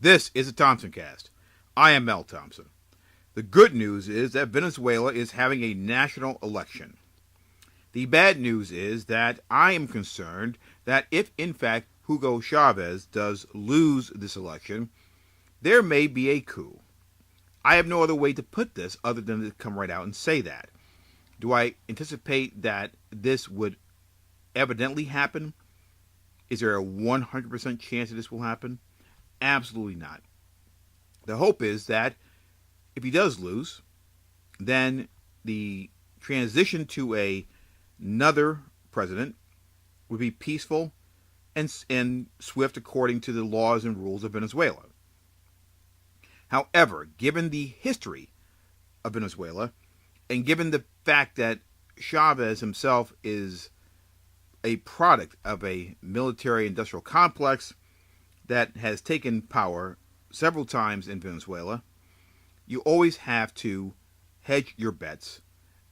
This is a Thompson Cast. I am Mel Thompson. The good news is that Venezuela is having a national election. The bad news is that I am concerned that if in fact Hugo Chavez does lose this election, there may be a coup. I have no other way to put this other than to come right out and say that. Do I anticipate that this would evidently happen? Is there a 100% chance that this will happen? Absolutely not. The hope is that if he does lose, then the transition to another president would be peaceful and swift according to the laws and rules of Venezuela. However, given the history of Venezuela, and given the fact that Chavez himself is a product of a military-industrial complex that has taken power several times in Venezuela, you always have to hedge your bets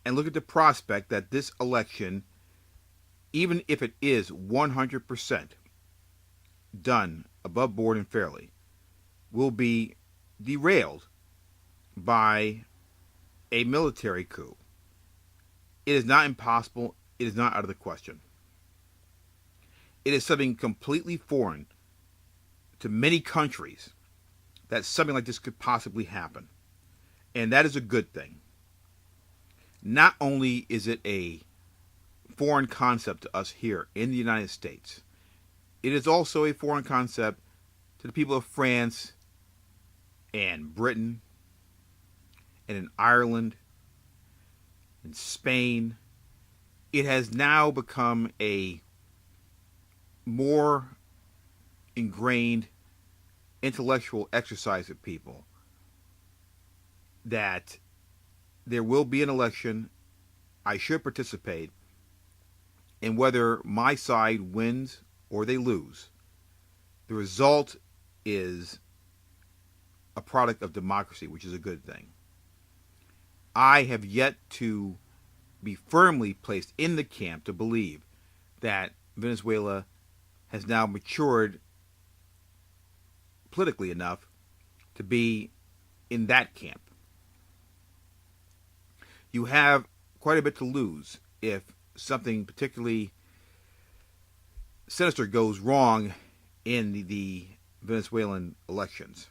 and look at the prospect that this election, even if it is 100% done above board and fairly, will be derailed by a military coup. It is not impossible. It is not out of the question. It is something completely foreign to many countries that something like this could possibly happen. And that is a good thing. Not only is it a foreign concept to us here in the United States, it is also a foreign concept to the people of France and Britain and in Ireland and Spain. It has now become a more ingrained intellectual exercise of people that there will be an election. I should participate, and whether my side wins or they lose, the result is a product of democracy, which is a good thing. I have yet to be firmly placed in the camp to believe that Venezuela has now matured politically enough to be in that camp. You have quite a bit to lose if something particularly sinister goes wrong in the Venezuelan elections.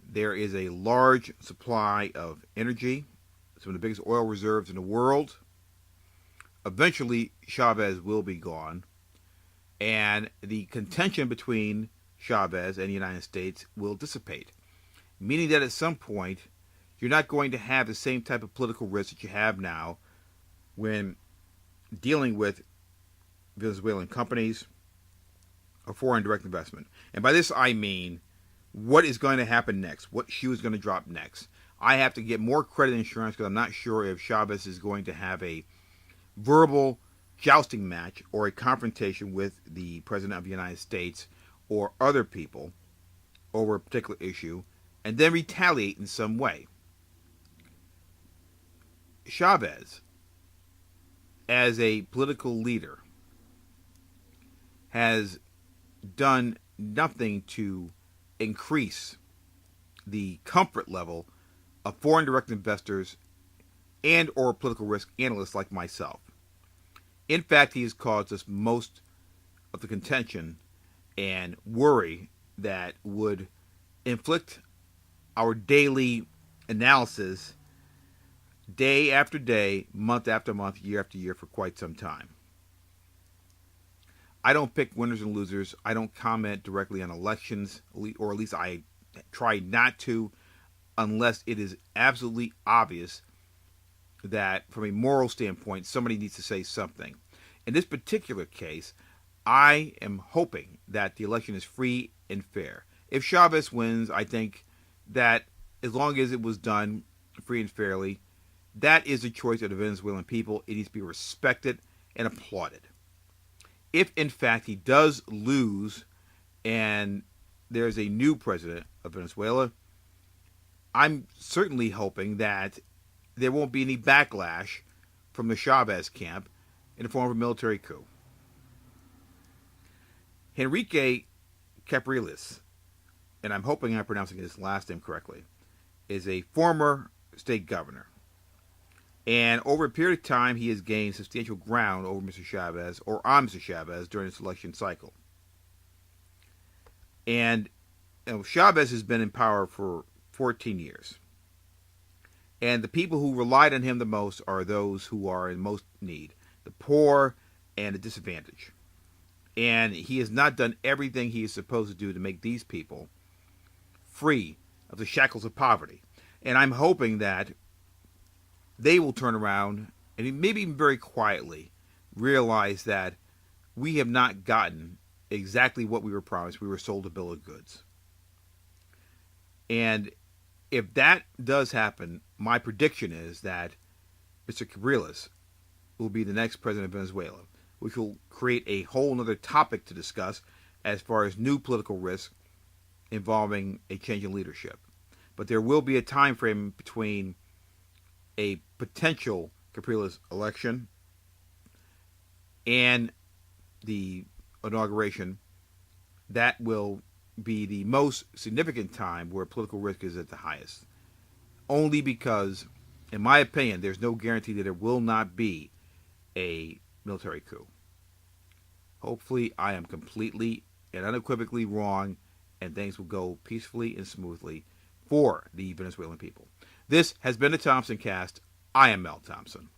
There is a large supply of energy, some of the biggest oil reserves in the world. Eventually, Chavez will be gone, and the contention between Chavez and the United States will dissipate, meaning that at some point, you're not going to have the same type of political risk that you have now when dealing with Venezuelan companies or foreign direct investment. And by this I mean, what is going to happen next? What shoe is going to drop next? I have to get more credit insurance because I'm not sure if Chavez is going to have a verbal jousting match or a confrontation with the President of the United States or other people over a particular issue and then retaliate in some way. Chavez, as a political leader, has done nothing to increase the comfort level of foreign direct investors and or political risk analysts like myself. In fact, he has caused us most of the contention and worry that would inflict our daily analysis day after day, month after month, year after year for quite some time. I don't pick winners and losers. I don't comment directly on elections, or at least I try not to, unless it is absolutely obvious that from a moral standpoint, somebody needs to say something. In this particular case, I am hoping that the election is free and fair. If Chavez wins, I think that as long as it was done free and fairly, that is the choice of the Venezuelan people. It needs to be respected and applauded. If, in fact, he does lose and there's a new president of Venezuela, I'm certainly hoping that there won't be any backlash from the Chavez camp in the form of a military coup. Enrique Capriles and I'm hoping I'm pronouncing his last name correctly, is a former state governor. And over a period of time, he has gained substantial ground over Mr. Chavez, or on Mr. Chavez, during this election cycle. And Chavez has been in power for 14 years. And the people who relied on him the most are those who are in most need, the poor and the disadvantaged. And he has not done everything he is supposed to do to make these people free of the shackles of poverty. And I'm hoping that they will turn around and maybe even very quietly realize that we have not gotten exactly what we were promised. We were sold a bill of goods. And if that does happen, my prediction is that Mr. Capriles will be the next president of Venezuela, which will create a whole other topic to discuss as far as new political risks involving a change in leadership. But there will be a time frame between a potential Capriles election and the inauguration that will be the most significant time where political risk is at the highest. Only because, in my opinion, there's no guarantee that there will not be a military coup. Hopefully, I am completely and unequivocally wrong, and things will go peacefully and smoothly for the Venezuelan people. This has been the Thompson Cast. I am Mel Thompson.